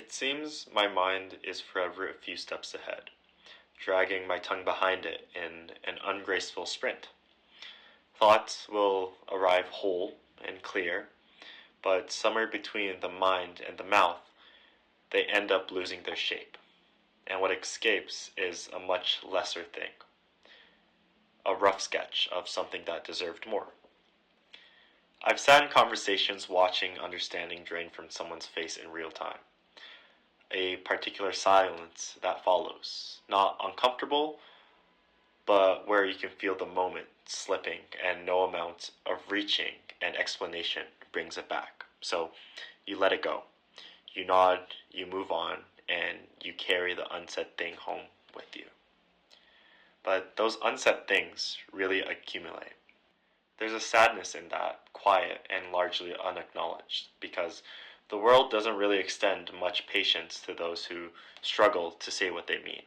It seems my mind is forever a few steps ahead, dragging my tongue behind it in an ungraceful sprint. Thoughts will arrive whole and clear, but somewhere between the mind and the mouth, they end up losing their shape, and what escapes is a much lesser thing, a rough sketch of something that deserved more. I've sat in conversations watching understanding drain from someone's face in real time. A particular silence that follows, not uncomfortable, but where you can feel the moment slipping and no amount of reaching and explanation brings it back. So you let it go. You nod, you move on, and you carry the unsaid thing home with you. But those unsaid things really accumulate. There's a sadness in that, quiet and largely unacknowledged, because the world doesn't really extend much patience to those who struggle to say what they mean.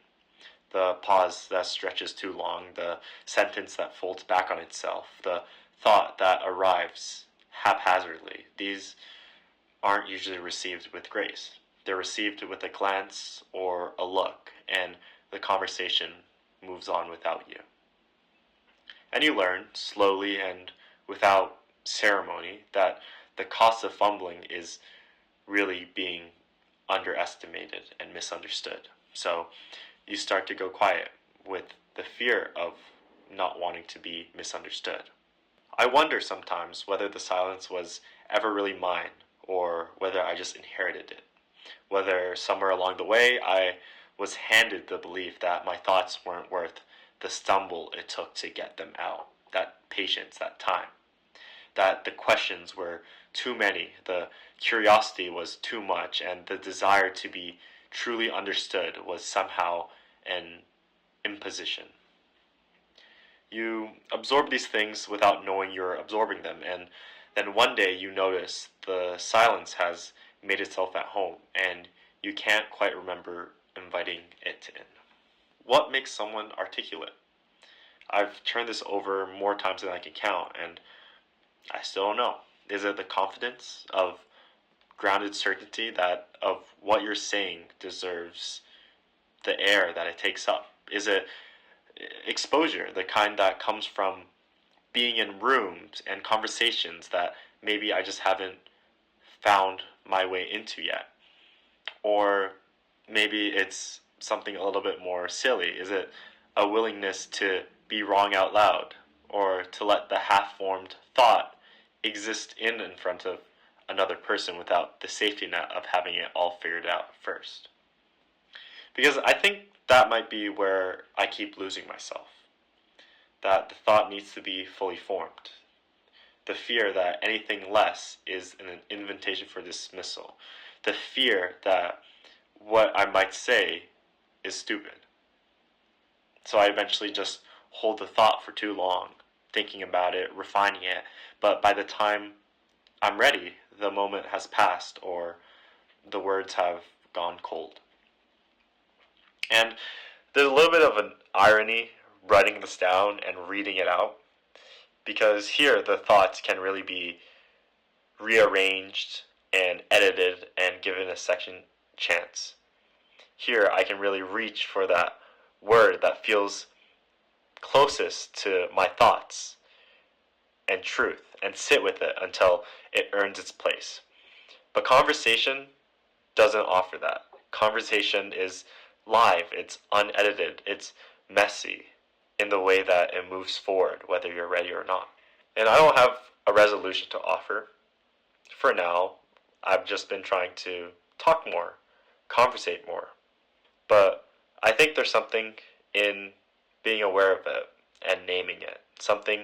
The pause that stretches too long, the sentence that folds back on itself, the thought that arrives haphazardly, these aren't usually received with grace. They're received with a glance or a look, and the conversation moves on without you. And you learn, slowly and without ceremony, that the cost of fumbling is really being underestimated and misunderstood. So you start to go quiet with the fear of not wanting to be misunderstood. I wonder sometimes whether the silence was ever really mine or whether I just inherited it. Whether somewhere along the way I was handed the belief that my thoughts weren't worth the stumble it took to get them out, that patience, that time, that the questions were too many, the curiosity was too much, and the desire to be truly understood was somehow an imposition. You absorb these things without knowing you're absorbing them, and then one day you notice the silence has made itself at home, and you can't quite remember inviting it in. What makes someone articulate? I've turned this over more times than I can count, and I still don't know. Is it the confidence of grounded certainty that of what you're saying deserves the air that it takes up? Is it exposure, the kind that comes from being in rooms and conversations that maybe I just haven't found my way into yet? Or maybe it's something a little bit more silly. Is it a willingness to be wrong out loud, or to let the half-formed thought exist in front of another person without the safety net of having it all figured out first? Because I think that might be where I keep losing myself. That the thought needs to be fully formed. The fear that anything less is an invitation for dismissal. The fear that what I might say is stupid. So I eventually just hold the thought for too long, thinking about it, refining it, but by the time I'm ready, the moment has passed or the words have gone cold. And there's a little bit of an irony writing this down and reading it out, because here the thoughts can really be rearranged and edited and given a second chance. Here I can really reach for that word that feels closest to my thoughts and truth and sit with it until it earns its place. But conversation doesn't offer that. Conversation is live, it's unedited, it's messy in the way that it moves forward, whether you're ready or not. And I don't have a resolution to offer. For now, I've just been trying to talk more, conversate more. But I think there's something in being aware of it and naming it. Something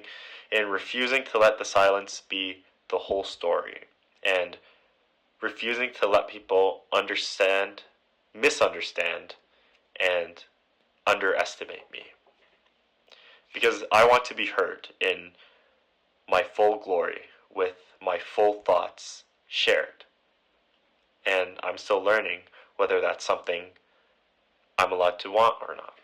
in refusing to let the silence be the whole story, and refusing to let people understand, misunderstand, and underestimate me. Because I want to be heard in my full glory, with my full thoughts shared. And I'm still learning whether that's something I'm allowed to want or not.